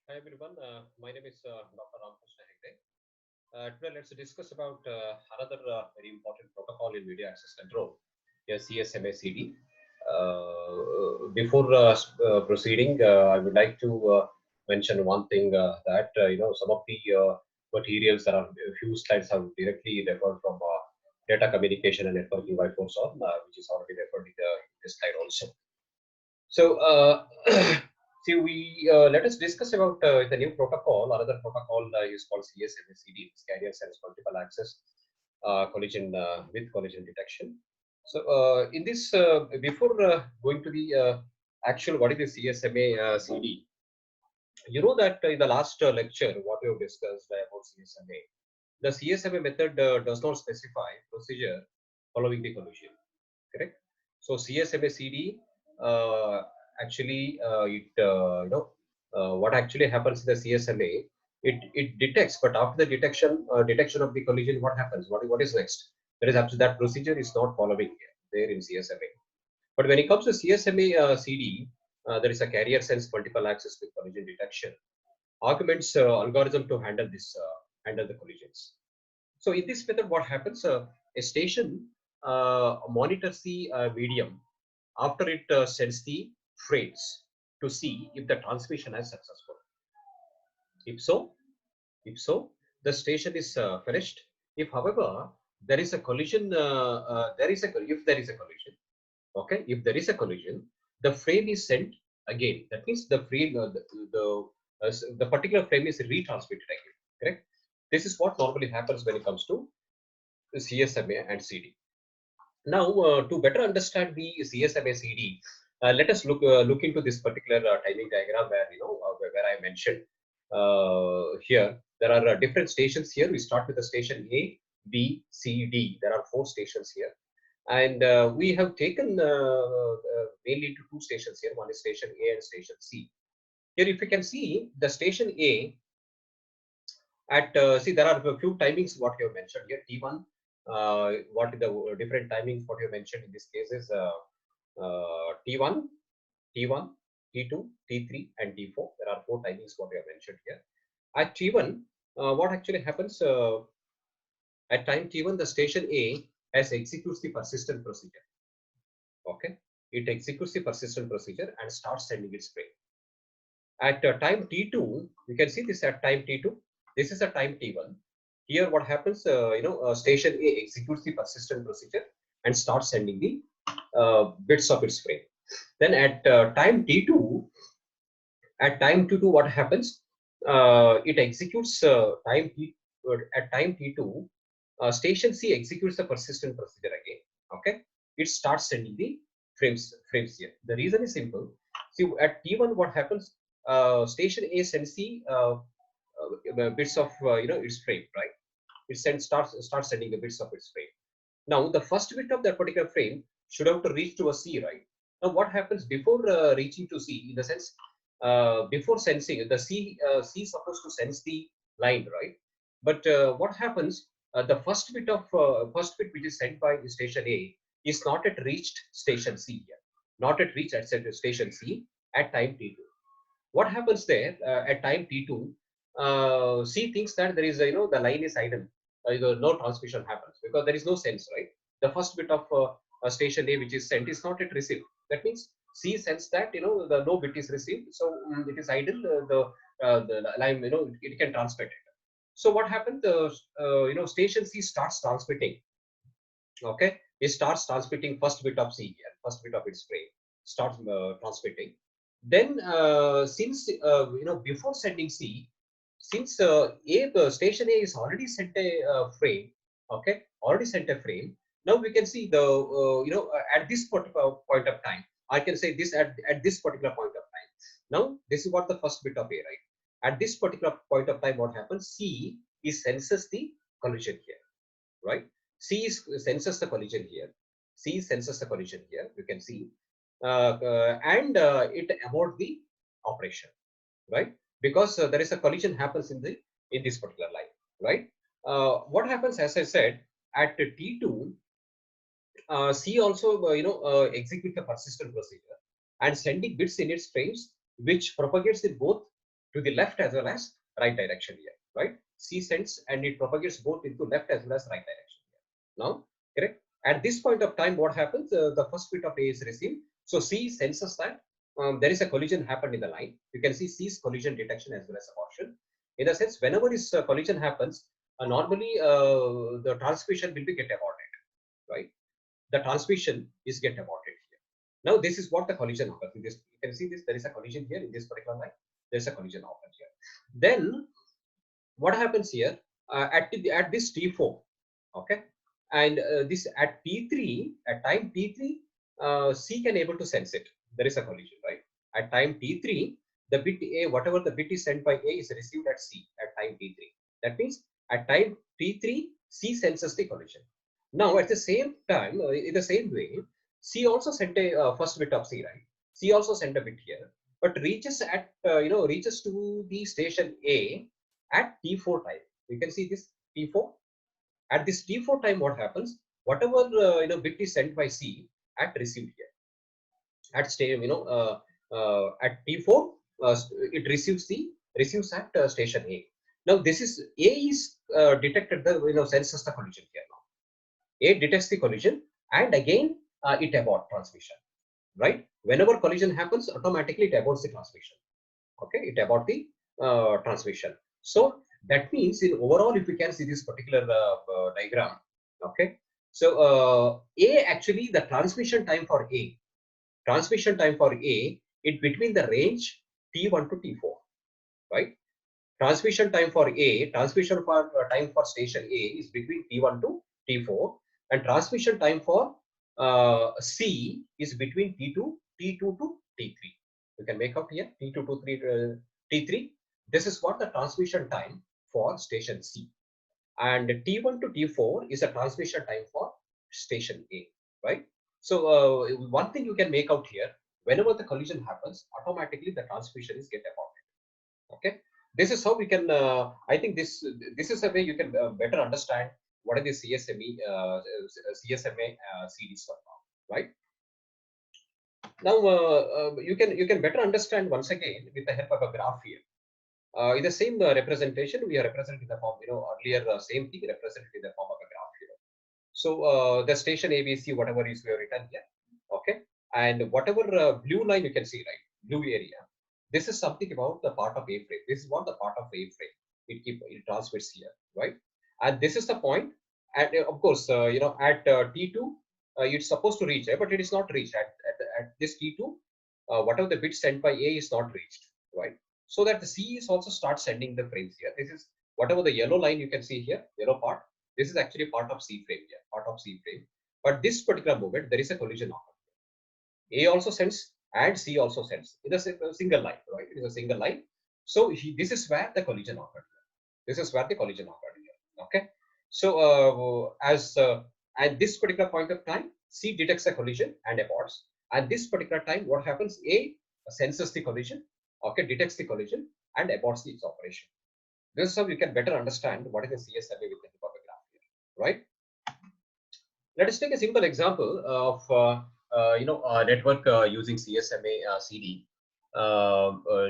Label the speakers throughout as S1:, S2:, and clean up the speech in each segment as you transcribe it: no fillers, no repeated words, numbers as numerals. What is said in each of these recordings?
S1: Hi everyone, my name is Dr. Ramkrishna Hegde. Today let's discuss about another very important protocol in video access control, CSMACD. Before proceeding, I would like to mention one thing that some of the materials that are a few slides have directly referred from data communication and networking by force on, which is already referred in this slide also. So, see, let us discuss about the new protocol. Another protocol is called CSMACD, Carrier Sense Multiple Access Collision with Collision Detection. So, in this, before going to the actual what is the CSMA CD, you know that in the last lecture, what we have discussed about CSMA, the CSMA method does not specify procedure following the collision, correct? So CSMA CD actually what actually happens in the CSMA, it detects, but after the detection of the collision, what happens? What is next? That is absolutely that procedure is not following here there in CSMA. But when it comes to CSMA CD, there is a carrier sense multiple access with collision detection. Arguments algorithm to handle this handle the collisions. So in this method, what happens? A station monitors the medium after it sends the frames to see if the transmission is successful. If so, if so, the station is finished. If, however, there is a collision, if there is a collision, okay, if there is a collision, the frame is sent again. That means the frame, the particular frame is retransmitted again. Correct. This is what normally happens when it comes to CSMA and CD. Now, to better understand the CSMA CD, let us look into this particular timing diagram where where I mentioned here there are different stations here. We start with the station A, B, C, D. There are 4 stations here, and we have taken mainly to 2 stations here. One is station A and station C. Here, if you can see the station A at see there are a few timings what you have mentioned here. T1, what is the different timings what you mentioned in this case is T1, T1, T2, T3, and T4. There are 4 timings what you have mentioned here. At T1, what actually happens at time T1, the station A has executes the persistent procedure. Okay, it executes the persistent procedure and starts sending its frame. At time T2, you can see this at time T2. This is a time T1. Here, what happens? Station A executes the persistent procedure and starts sending the bits of its frame. Then at time T2, what happens? It executes at time T2. Station C executes the persistent procedure again. Okay, it starts sending the frames here. The reason is simple. See, at T1, what happens? Station A sends the bits of its frame, right? It starts sending the bits of its frame. Now the first bit of that particular frame should have to reach to a C, right? Now what happens before reaching to C? In the sense, before sensing the C is supposed to sense the line, right? But what happens? The first bit which is sent by station A is not yet reached station C yet. Not yet reached at station C at time T2. What happens there at time T2? C thinks that there is the line is idle, no transmission happens because there is no sense, right? The first bit of station A which is sent is not yet received. That means C sense that the no bit is received, so it is idle. The line it can transmit it. So what happened? Station C starts transmitting. Okay, it starts transmitting first bit of C here, first bit of its frame starts transmitting. Then since before sending C, since station A is already sent a frame, okay, already sent a frame. Now we can see the at this particular point of time, I can say this at this particular point of time. Now this is what the first bit of A, right? At this particular point of time, what happens? C is senses the collision here, right? C is senses the collision here. C senses the collision here. You can see, and it abort the operation, right? Because there is a collision happens in this particular line, right? What happens, as I said, at T2, C also execute the persistent procedure and sending bits in its frames, which propagates in both to the left as well as right direction here, right? C sends and it propagates both into left as well as right direction here. Now, correct? At this point of time, what happens? The first bit of A is received. So C senses that there is a collision happened in the line. You can see C's collision detection as well as abortion. In the sense, whenever this collision happens, normally the transmission will be get aborted, right? The transmission is get aborted here. Now, this is what the collision occurs. In this, you can see this. There is a collision here in this particular line. There is a collision occurs here. Then what happens here at this T4, okay, and this at T3 at time T3, C can able to sense it. There is a collision, right? At time T3, the bit A, whatever the bit is sent by A, is received at C at time T3. That means at time T3, C senses the collision. Now, at the same time, in the same way, C also sent a first bit of C, right? C also sent a bit here, but reaches at reaches to the station A at T4 time. You can see this T4. At this T4 time, what happens? Whatever bit is sent by C at received here at at T4, it receives at station A. Now this is A is detected the senses the collision here now. A detects the collision and again it aborts transmission, right? Whenever collision happens, automatically it aborts the transmission. Okay, it aborts the transmission. So that means in overall, if you can see this particular diagram, okay. So A actually the transmission time for A, it between the range T1 to T4, right? Transmission time for A, transmission for time for station A is between T1 to T4, and transmission time for C is between T2 to T3. You can make out here T2 to T3. This is what the transmission time for station C, and T1 to T4 is a transmission time for station A, right? So one thing you can make out here, whenever the collision happens, automatically the transmission is get aborted. Okay, this is how we can. I think this is a way you can better understand what is the CSMA CD stuff, right? Now you can better understand once again with the help of a graph here. In the same representation, we are represented in the form, earlier same thing represented in the form of a graph here. So the station ABC, whatever is we have written here, okay, and whatever blue line you can see, right, blue area. This is something about the part of A frame. This is what the part of A frame it transmits here, right? And this is the point. And of course, at T2, it's supposed to reach, but it is not reached at this T2. Whatever the bit sent by A is not reached, right? So that the C is also start sending the frames here. This is whatever the yellow line you can see here, yellow part. This is actually part of C frame here, part of C frame. But this particular moment, there is a collision occurring. A also sends and C also sends in a single line, right? It is a single line. So this is where the collision occurred. This is where the collision occurred here. Okay. So at this particular point of time, C detects a collision and aborts. At this particular time, what happens? A senses the collision, okay, detects the collision and aborts its operation. This is how you can better understand what is the CSMA with the help of a graph here, right? Let us take a simple example of a network using CSMA CD.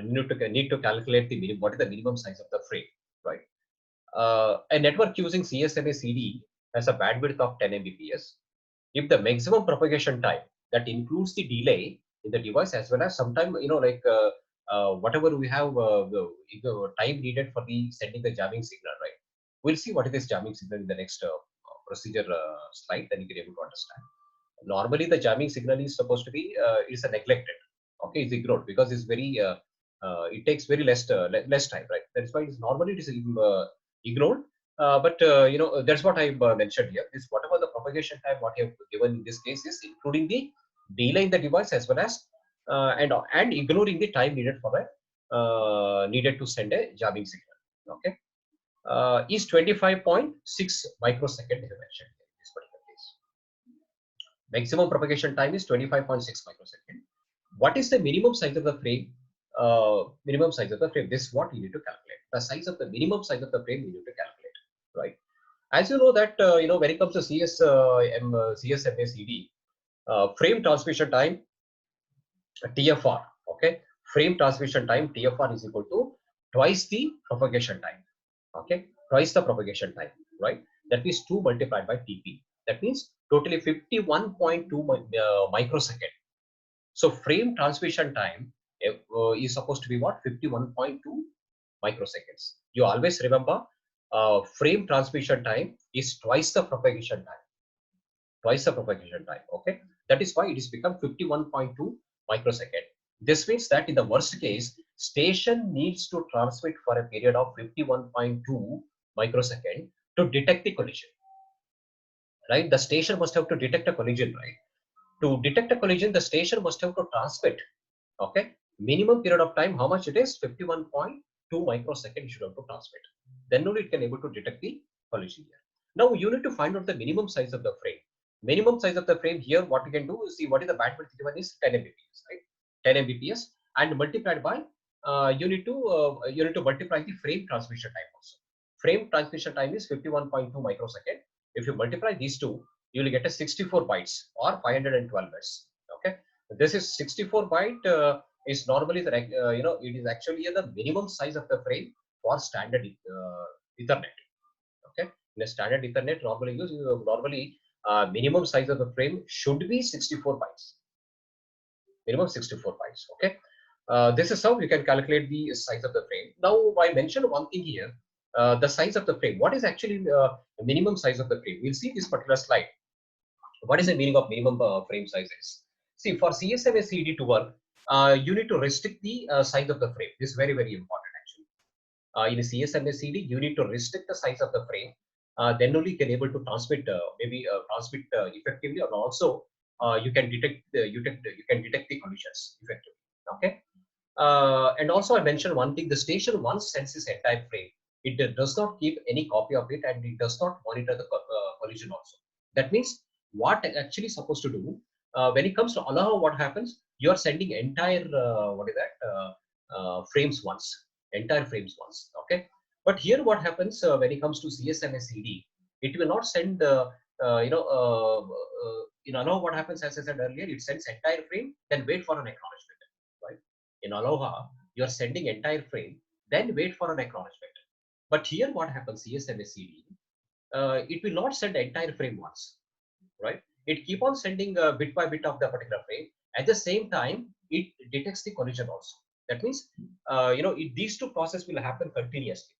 S1: Need to calculate the what is the minimum size of the frame, right? A network using CSMA CD has a bandwidth of 10 Mbps. If the maximum propagation time that includes the delay in the device as well as sometime whatever we have the time needed for the sending the jamming signal, right? We'll see what is this jamming signal in the next procedure slide, then you can able to understand. Normally the jamming signal is supposed to be is a neglected, okay, it's ignored because it's very it takes very less time, right? That's why it's normally it is ignored. But that's what I mentioned here. Is whatever the propagation time what you have given in this case is including the delay in the device as well as and ignoring the time needed for needed to send a jamming signal. Okay, is 25.6 microsecond is mentioned in this particular case. Maximum propagation time is 25.6 microsecond. What is the minimum size of the frame? Minimum size of the frame. This is what you need to calculate. The size of the minimum size of the frame you need to calculate, right? As you know that when it comes to CSMA CD, frame transmission time TFR. Okay, frame transmission time TFR is equal to twice the propagation time. Okay, twice the propagation time, right? That means 2 multiplied by TP. That means totally 51.2 microsecond. So frame transmission time is supposed to be what? 51.2 microseconds. You always remember frame transmission time is twice the propagation time. Twice the propagation time. Okay, that is why it is become 51.2 microsecond. This means that in the worst case, station needs to transmit for a period of 51.2 microsecond to detect the collision. Right? The station must have to detect a collision, right? To detect a collision, the station must have to transmit. Okay, minimum period of time, how much it is? 51.2 microsecond should have to transmit. Then only it can able to detect the collision here. Now you need to find out the minimum size of the frame. Minimum size of the frame here, what you can do is see what is the bandwidth given is 10 Mbps, right? 10 Mbps and multiplied by you need to multiply the frame transmission time also. Frame transmission time is 51.2 microsecond. If you multiply these two, you will get a 64 bytes or 512 bits. Okay, this is 64 byte is normally the it is actually the minimum size of the frame for standard Ethernet. Okay, in a standard Ethernet normally minimum size of the frame should be 64 bytes. Minimum 64 bytes. Okay, this is how you can calculate the size of the frame. Now I mentioned one thing here. The size of the frame. What is actually the minimum size of the frame? We'll see this particular slide. What is the meaning of minimum frame sizes? See, for CSMACD to work, you need to restrict the size of the frame. This is very, very important actually. In CSMACD, you need to restrict the size of the frame. Then only you can able to transmit, transmit effectively, or also you can detect you can detect the collisions effectively. Okay. And also I mentioned one thing: the station once sends this entire frame, it does not keep any copy of it, and it does not monitor the collision also. That means what actually supposed to do when it comes to allow, what happens? You are sending entire what is that frames once, entire frames once. Okay, but here what happens when it comes to CSMACD, it will not send in allow, what happens, as I said earlier, it sends entire frame, then wait for an acknowledgement, right? In Aloha, you are sending entire frame, then wait for an acknowledgement. But here what happens, CSMACD, it will not send entire frame once, right? It keep on sending bit by bit of the particular frame. At the same time, it detects the collision also. That means, these two processes will happen continuously.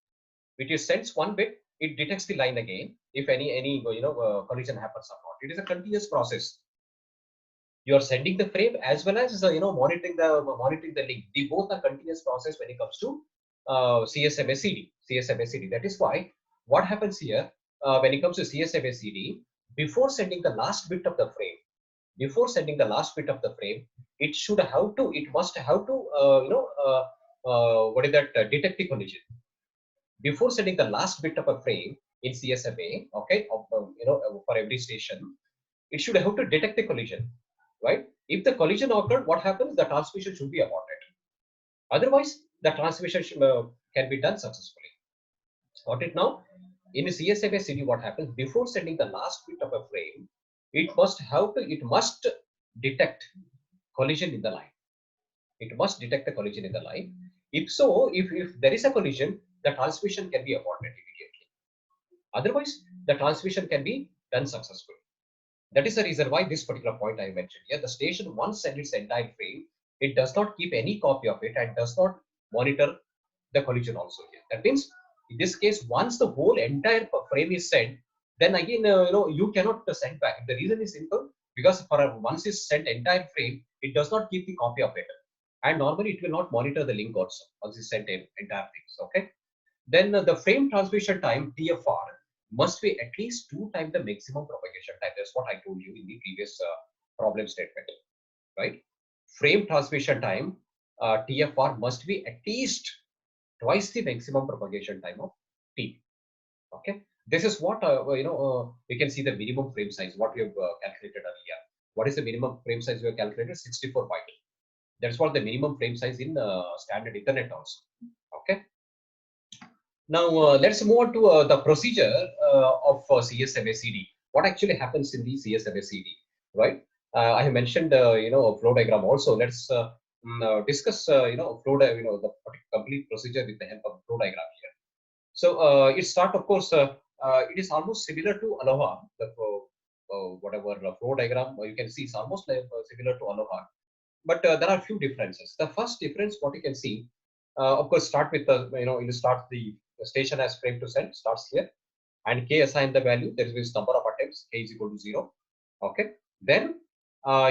S1: It sends one bit, it detects the line again. If any collision happens or not, it is a continuous process. You are sending the frame as well as monitoring the link. The both are continuous process when it comes to CSMACD. That is why what happens here when it comes to CSMACD, before sending the last bit of the frame, it must have to what is that detect the collision before sending the last bit of a frame in CSMA. Okay, for every station, it should have to detect the collision, right? If the collision occurred, what happens? The transmission should be aborted. Otherwise, the transmission can be done successfully. Got it now? In a CSMA CD, what happens? Before sending the last bit of a frame, it must detect collision in the line. It must detect the collision in the line. If so, if there is a collision, the transmission can be aborted immediately. Otherwise, the transmission can be done successfully. That is the reason why this particular point I mentioned here. The station once sends its entire frame, it does not keep any copy of it and does not monitor the collision also here. That means in this case, once the whole entire frame is sent, then again you cannot send back. The reason is simple, because once it's sent entire frame, it does not keep the copy of it, and normally it will not monitor the link also once it's sent entire things. Okay. Then the frame transmission time, TFR, must be at least 2 times the maximum propagation time. That's what I told you in the previous problem statement, right? Frame transmission time, TFR, must be at least twice the maximum propagation time of T. Okay, this is what we can see the minimum frame size, what we have calculated earlier. What is the minimum frame size we have calculated? 64 byte. That's what the minimum frame size in standard Ethernet also. Okay. Now let's move on to the procedure of CSMACD. What actually happens in the CSMACD, right? I have mentioned a flow diagram also. Let's discuss the complete procedure with the help of flow diagram here. So it start, of course, it is almost similar to Aloha. The whatever flow diagram you can see is almost like, similar to Aloha, but there are few differences. The first difference, what you can see, of course, start with the you start the station as frame to send starts here, and k assign the value. There is this number of attempts, k is equal to 0. Okay, then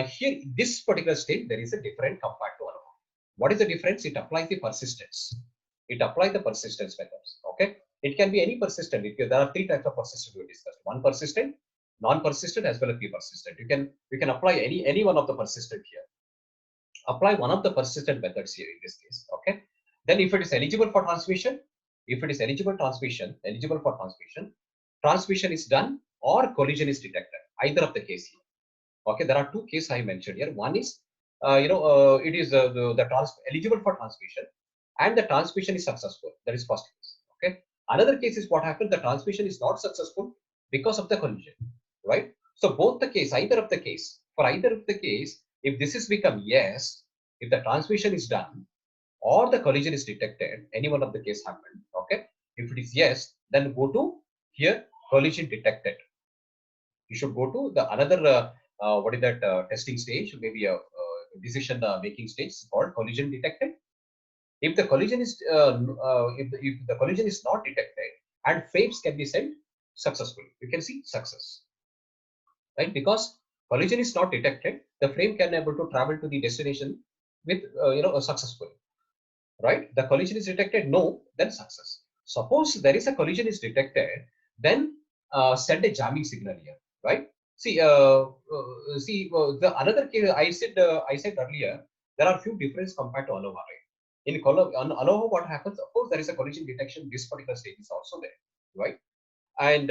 S1: here this particular state there is a different compared to Aloha. What is the difference? It applies the persistence. It applies the persistence methods. Okay, it can be any persistent. There are three types of persistent we discussed: one persistent, non-persistent, as well as persistent. You can apply any one of the persistent here. Apply one of the persistent methods here in this case. Okay, then if it is eligible for transmission, if it is eligible for transmission, transmission is done or collision is detected, either of the case here. Okay, there are two cases I mentioned here. One is it is eligible for transmission and the transmission is successful. That is first case. Okay, another case is what happens, the transmission is not successful because of the collision, right? So both the case, either of the case, for either of the case, if this is become yes, if the transmission is done or the collision is detected, any one of the case happened. Okay, if it is yes, then go to here, collision detected. You should go to the another what is that testing stage, maybe a decision making stage called collision detected. If the collision is if the collision is not detected and frames can be sent successfully, you can see success, right? Because collision is not detected, the frame can able to travel to the destination with successfully, right? The collision is detected, no, then success. Suppose there is a collision is detected, then send a jamming signal here, right? The another case I said earlier, there are few difference compared to Aloha, right? On Aloha, what happens? Of course, there is a collision detection. This particular stage is also there, right? And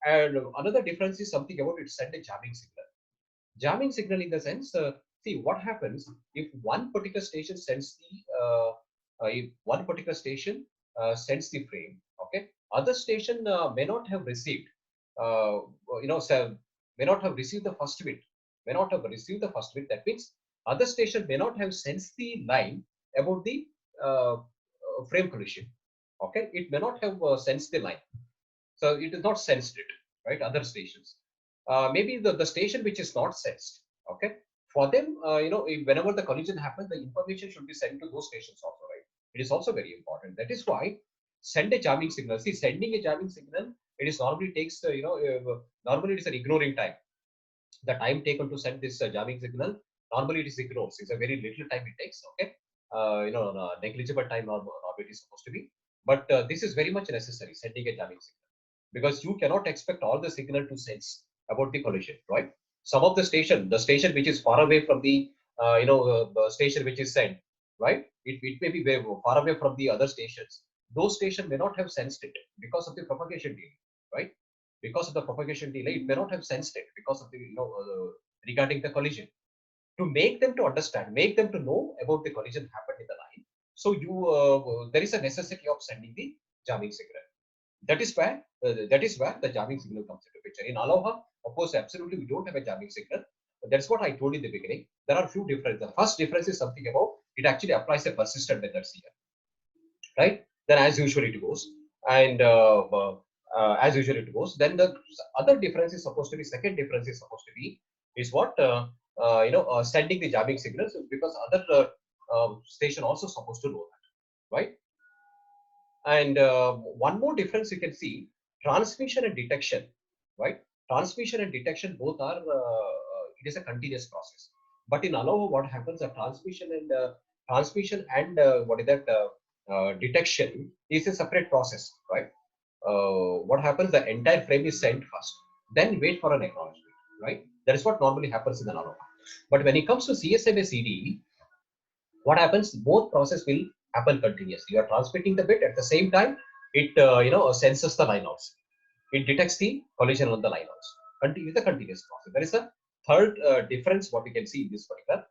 S1: another difference is something about it send a jamming signal. Jamming signal in the sense, see what happens if one particular station sends the if one particular station sends the frame. Okay, other station may not have received uh, may not have received the first bit, that means other station may not have sensed the line about the uh, frame collision. Okay, it may not have sensed the line, so it is not sensed it, right? Other stations, maybe the station which is not sensed. Okay, for them, whenever the collision happens, the information should be sent to those stations also, right? It is also very important. That is why send a jamming signal. See, sending a jamming signal, it is normally takes normally it is an ignoring time. The time taken to send this jamming signal, normally it is ignored. It's a very little time it takes. Okay, negligible time normally it is supposed to be, but this is very much necessary, sending a jamming signal, because you cannot expect all the signal to sense about the collision, right? Some of the station which is far away from the station which is sent, right? It may be very far away from the other stations. Those stations may not have sensed it because of the propagation delay, right? Because of the propagation delay, it may not have sensed it because of the regarding the collision. To make them to understand, make them to know about the collision happened in the line. So there is a necessity of sending the jamming signal. That is where the jamming signal comes into picture. In Aloha, of course, absolutely we don't have a jamming signal. That's what I told in the beginning. There are few differences. The first difference is something about it actually applies a persistent methods here, right? Then as usual it goes, and as usual it goes. Then the other difference is supposed to be, second difference is supposed to be is what sending the jamming signals, because other station also supposed to know that, right? And one more difference you can see, transmission and detection, right? Transmission and detection both are, it is a continuous process. But in Aloha, what happens, the transmission and what is that detection is a separate process, right? What happens, the entire frame is sent first, then wait for an acknowledgement, right? That is what normally happens in the Aloha. But when it comes to CSMACD, what happens, both process will happen continuously. You are transmitting the bit, at the same time it senses the line also, it detects the collision on the line also. Continue the continuous process. There is a third difference what we can see in this particular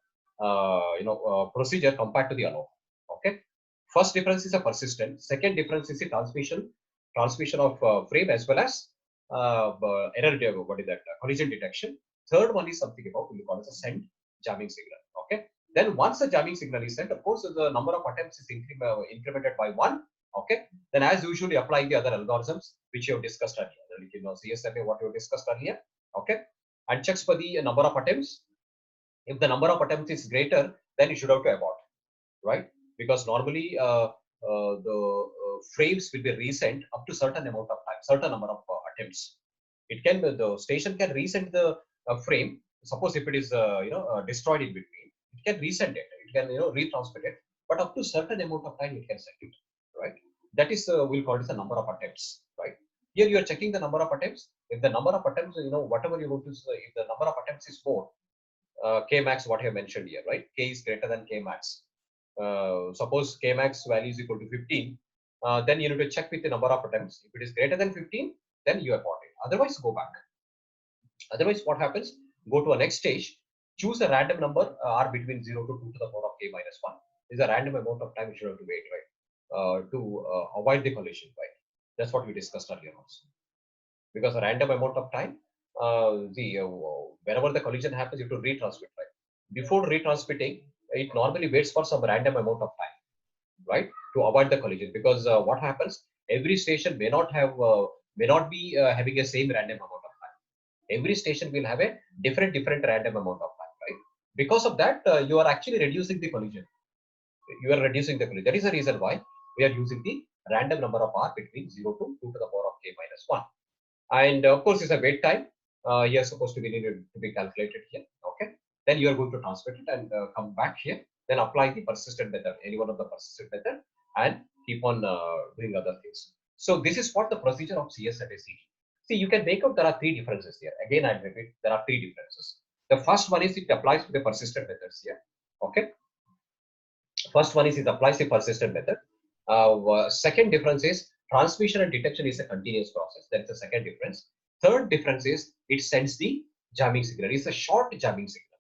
S1: procedure compared to the Aloha. Okay, first difference is a persistent, second difference is the transmission of frame, as well as what is that collision detection. Third one is something about, we call it a send jamming signal. Okay, Then once the jamming signal is sent, of course, the number of attempts is incremented by 1. Okay. Then as usually apply the other algorithms which you have discussed earlier, CSMA, what you have discussed earlier. Okay. And checks for the number of attempts. If the number of attempts is greater, then you should have to abort, right? Because normally the frames will be resent up to certain amount of time, certain number of attempts. It can the station can resend the frame. Suppose if it is destroyed in between, it can resend it. It can retransmit it, but up to certain amount of time it can send it, right? That is we'll call it the number of attempts, right? Here you are checking the number of attempts. If the number of attempts, whatever you go to, if the number of attempts is more, k max what I have mentioned here, right? K is greater than k max. Suppose k max value is equal to 15, then you need to check with the number of attempts. If it is greater than 15, then you abort it. Otherwise, go back. Otherwise, what happens? Go to a next stage, choose a random number r between 0 to 2 to the power of k minus 1. This is a random amount of time you should have to wait, right? To avoid the collision, right? That's what we discussed earlier also. Because a random amount of time, whenever the collision happens, you have to retransmit, right? Before retransmitting, it normally waits for some random amount of time, right, to avoid the collision. Because what happens? Every station may not be having a same random amount of time. Every station will have a different random amount of time, right? Because of that, you are actually reducing the collision. You are reducing the collision. That is the reason why we are using the random number of r between 0 to 2 to the power of k minus 1. And of course, it's a wait time. Here supposed to be needed to be calculated here. Okay. Then you are going to transmit it and come back here. Then apply the persistent method, any one of the persistent method, and keep on doing other things. So this is what the procedure of CSMACD. See, you can make out there are three differences here. Again, I repeat, there are three differences. The first one is it applies to the persistent methods here. Okay. First one is it applies the persistent method. Second difference is transmission and detection is a continuous process. That's the second difference. Third difference is it sends the jamming signal. It's a short jamming signal.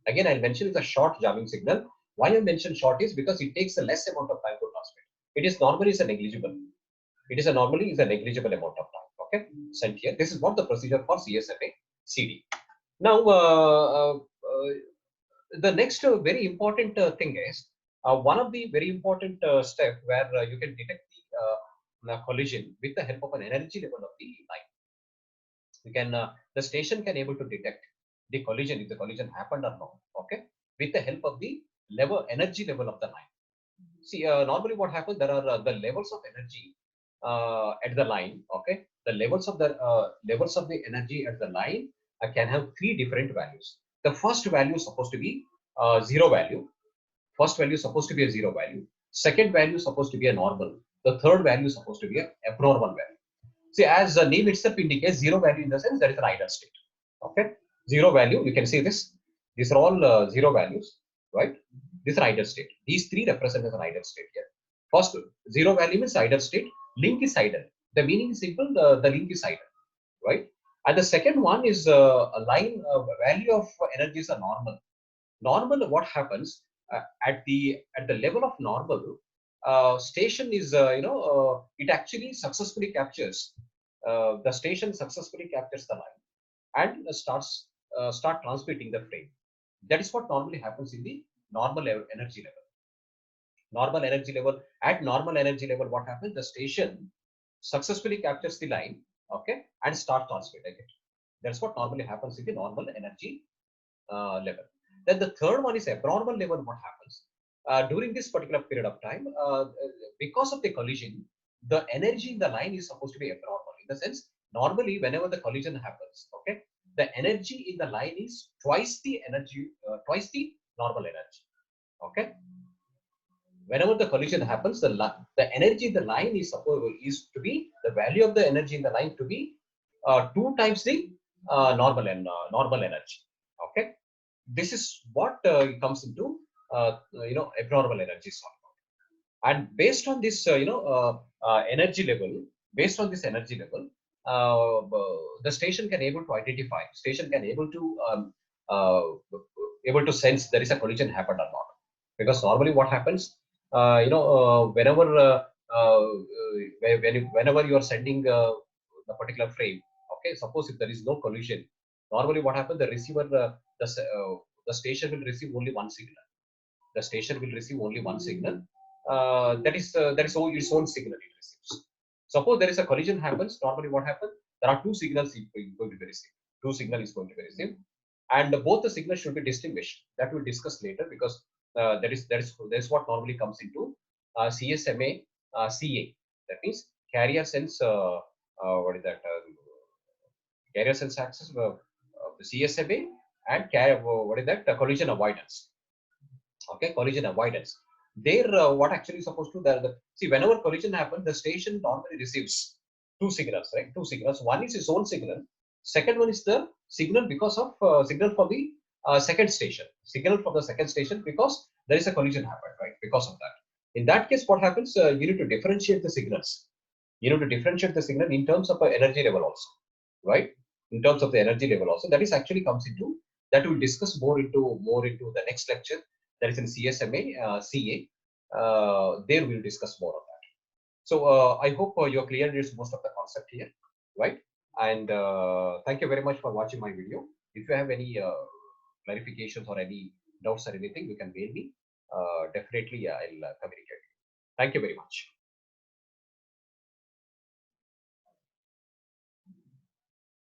S1: Again, I'll mention it's a short jamming signal. Why I mention short is because it takes a less amount of time to transmit. It is normally is a negligible. It is a normally is a negligible amount of time. Okay, sent here. This is what the procedure for CSMA CD. Now, the next very important thing is one of the very important step where you can detect the collision with the help of an energy level of the line. You can the station can able to detect the collision if the collision happened or not. Okay, with the help of the energy level of the line. See, normally what happens? There are the levels of energy at the line. Okay, the levels of the energy at the line can have three different values. The first value is supposed to be zero value. First value is supposed to be a zero value. Second value is supposed to be a normal. The third value is supposed to be a abnormal value. See, as the name itself indicates, zero value in the sense that is an ideal state. Okay, zero value. You can see this. These are all zero values, right? This is an ideal state. These three represent as an ideal state here. First, zero value means ideal state. Link is idle. The meaning is simple. The link is idle, right? And the second one is a line value of energy is a normal. Normal, what happens at the level of normal? Station is it actually successfully captures the station successfully captures the line and start transmitting the frame. That is what normally happens in the normal energy level. Normal energy level, at normal energy level, what happens? The station successfully captures the line, okay, and start transmitting it. That's what normally happens in the normal energy level. Then the third one is abnormal level. What happens during this particular period of time? Because of the collision, the energy in the line is supposed to be abnormal. In the sense, normally whenever the collision happens, okay, the energy in the line is twice the energy, twice the normal energy. Okay, whenever the collision happens, the energy in the line is to be the value of the energy in the line to be two times the normal energy. Okay, this is what comes into abnormal energy solve. And based on this energy level, based on this energy level, the station can able to identify, station can uh, able to sense there is a collision happened or not. Because normally what happens, whenever whenever you are sending the particular frame, okay, suppose if there is no collision, normally what happens, the receiver the station will receive only one signal. The station will receive only one signal. That is its own signal it receives. Suppose there is a collision happens. Normally, what happens? There are two signals going to be received. Two signal is going to be received, and both the signals should be distinguished. That we'll discuss later, because that is what normally comes into CSMA CA. That means carrier sense. What is that? Carrier sense access. The CSMA and what is that? Collision avoidance. Okay, collision avoidance. There, what actually is supposed to see, whenever collision happens, the station normally receives two signals, right? Two signals. One is its own signal. Second one is the signal because of signal from the second station. Signal from the second station because there is a collision happened, right? Because of that. In that case, what happens? You need to differentiate the signals. You need to differentiate the signal in terms of energy level also, right? In terms of the energy level also. That is actually comes into that we'll discuss more into the next lecture. That is in CSMA CA. There we'll discuss more on that. So I hope you're clear with most of the concept here, right? And thank you very much for watching my video. If you have any clarifications or any doubts or anything, you can mail me. Definitely, I'll communicate. Thank you very much.